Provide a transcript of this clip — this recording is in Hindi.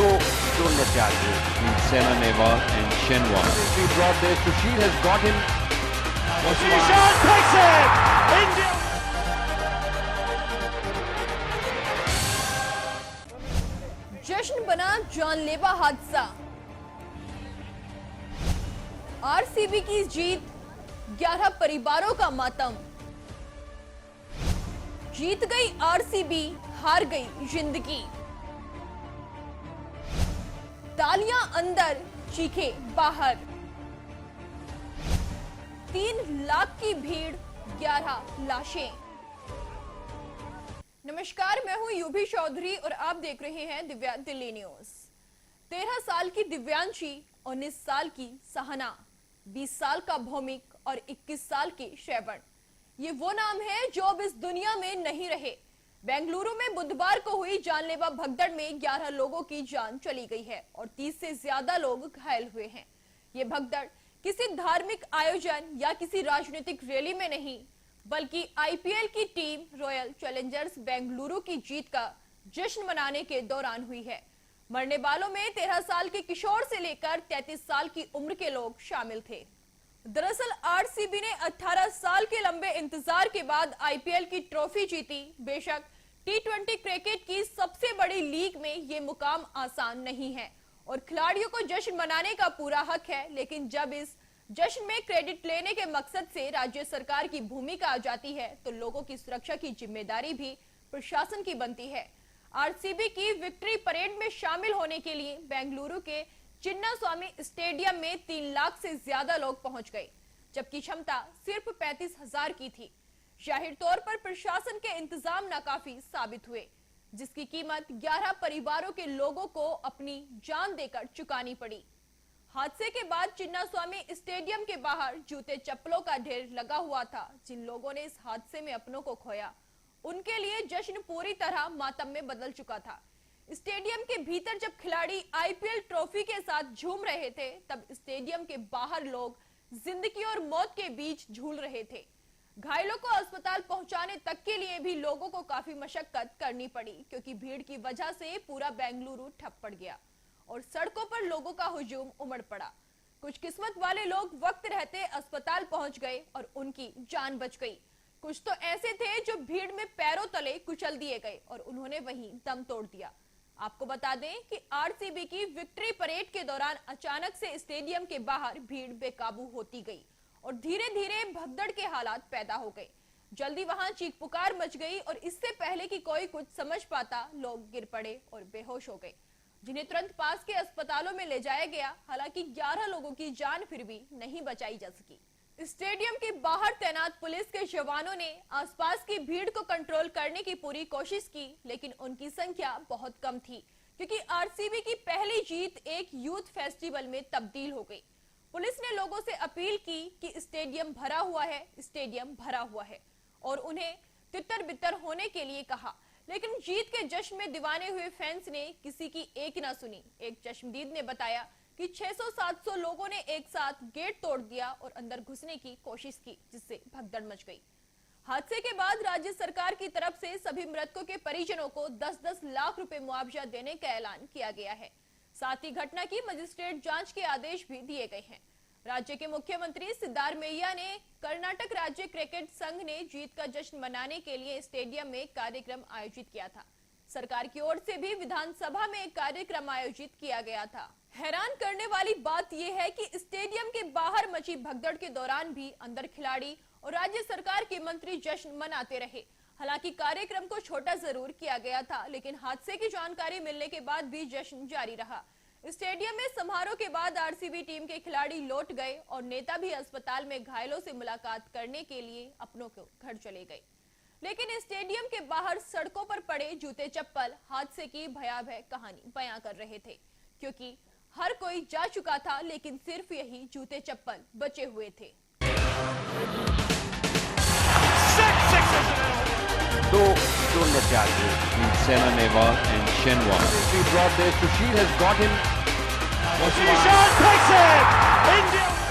दो शून्य से आगे Senna Nehwal and Shenwan. He brought there. Sushil has got him. Ishan takes it. India. जश्न बना जानलेवा हादसा। आरसीबी की जीत, 11 परिवारों का मातम। जीत गई आरसीबी, हार गई जिंदगी। तालियां अंदर, चीखे बाहर। 3 लाख की भीड़, 11 लाशें। नमस्कार, मैं हूं यूभी चौधरी और आप देख रहे हैं दिव्या दिल्ली न्यूज। 13 साल की दिव्यांशी, 19 साल की सहना, 20 साल का भौमिक और 21 साल की श्रवण, ये वो नाम है जो अब इस दुनिया में नहीं रहे। बेंगलुरु में बुधवार को हुई जानलेवा भगदड़ में 11 लोगों की जान चली गई है और 30 से ज्यादा लोग घायल हुए हैं। ये भगदड़ किसी धार्मिक आयोजन या किसी राजनीतिक रैली में नहीं, बल्कि आईपीएल की टीम रॉयल चैलेंजर्स बेंगलुरु की जीत का जश्न मनाने के दौरान हुई है। मरने वालों में 13 साल के किशोर से लेकर 33 साल की उम्र के लोग शामिल थे। दरअसल आरसीबी ने 18 साल के लंबे इंतजार के बाद आईपीएल की ट्रॉफी जीती। बेशक टी20 क्रिकेट की सबसे बड़ी लीग में ये मुकाम आसान नहीं है और खिलाड़ियों को जश्न मनाने का पूरा हक है, लेकिन जब इस जश्न में क्रेडिट लेने के मकसद से राज्य सरकार की भूमिका आ जाती है तो लोगों की सुरक्षा की जिम्मेदारी भी प्रशासन की बनती है। आरसीबी की विक्ट्री परेड में शामिल होने के लिए बेंगलुरु के चिन्नास्वामी स्टेडियम में 3 लाख से ज्यादा लोग पहुंच गए, जबकि क्षमता सिर्फ 35,000 की थी। जाहिर तौर पर प्रशासन के इंतजाम नाकाफी साबित हुए, जिसकी कीमत 11 परिवारों के लोगों को अपनी जान देकर चुकानी पड़ी। हादसे के बाद चिन्नास्वामी स्टेडियम के बाहर जूते चप्पलों का ढेर लगा हुआ था। जिन लोगों ने इस हादसे में अपनों को खोया, उनके लिए जश्न पूरी तरह मातम में बदल चुका था। स्टेडियम के भीतर जब खिलाड़ी आईपीएल ट्रॉफी के साथ झूम रहे थे, तब स्टेडियम के बाहर लोग जिंदगी और मौत के बीच झूल रहे थे। घायलों को अस्पताल पहुंचाने तक के लिए भी लोगों को काफी मशक्कत करनी पड़ी, क्योंकि भीड़ की वजह से पूरा बेंगलुरु ठप पड़ गया और सड़कों पर लोगों का हुजूम उमड़ पड़ा। कुछ किस्मत वाले लोग वक्त रहते अस्पताल पहुंच गए और उनकी जान बच गई। कुछ तो ऐसे थे जो भीड़ में पैरों तले कुचल दिए गए और उन्होंने वहीं दम तोड़ दिया। आपको बता दें कि आरसीबी की विक्ट्री परेड के दौरान अचानक से स्टेडियम के बाहर भीड़ बेकाबू होती गई और धीरे धीरे भगदड़ के हालात पैदा हो गए। जल्दी वहां चीख पुकार मच गई और इससे पहले कि कोई कुछ समझ पाता, लोग गिर पड़े और बेहोश हो गए, जिन्हें तुरंत पास के अस्पतालों में ले जाया गया। हालांकि 11 लोगों की जान फिर भी नहीं बचाई जा सकी। स्टेडियम के बाहर तैनात पुलिस के जवानों ने आसपास की भीड़ को कंट्रोल करने की पूरी कोशिश की, लेकिन उनकी संख्या बहुत कम थी, क्योंकि आरसीबी की पहली जीत एक यूथ फेस्टिवल में तब्दील हो गई। पुलिस ने लोगों से अपील की कि स्टेडियम भरा हुआ है, स्टेडियम भरा हुआ है, और उन्हें तितर बितर होने के लिए कहा। लेकिन जीत के जश्न में दीवाने हुए फैंस ने किसी की एक ना सुनी। एक चश्मदीद ने बताया कि 600-700 लोगों ने एक साथ गेट तोड़ दिया और अंदर घुसने की कोशिश की, जिससे भगदड़ मच गई। हादसे के बाद राज्य सरकार की तरफ से सभी मृतकों के परिजनों को 10-10 लाख रुपए मुआवजा देने का ऐलान किया गया है। साथ ही घटना की मजिस्ट्रेट जांच के आदेश भी दिए गए हैं। राज्य के मुख्यमंत्री सिद्धारमैया ने कर्नाटक राज्य क्रिकेट संघ ने जीत का जश्न मनाने के लिए स्टेडियम में कार्यक्रम आयोजित किया था। सरकार की ओर से भी विधानसभा में एक कार्यक्रम आयोजित किया गया था। हैरान करने वाली बात यह है कि स्टेडियम के बाहर मची भगदड़ के दौरान भी अंदर खिलाड़ी और राज्य सरकार के मंत्री जश्न मनाते रहे। हालांकि कार्यक्रम को छोटा जरूर किया गया था, लेकिन हादसे की जानकारी मिलने के बाद भी जश्न जारी रहा। स्टेडियम में समारोह के बाद आरसीबी टीम के खिलाड़ी लौट गए और नेता भी अस्पताल में घायलों से मुलाकात करने के लिए अपनों को घर चले गए। लेकिन स्टेडियम के बाहर सड़कों पर पड़े जूते चप्पल हादसे की भयावह कहानी बयां कर रहे थे, क्योंकि हर कोई जा चुका था, लेकिन सिर्फ यही जूते चप्पल बचे हुए थे। 2 शून्य से आगे Senna Nehwal and Shenwan. He brought there. Sushil has got him. Ishan takes it. India.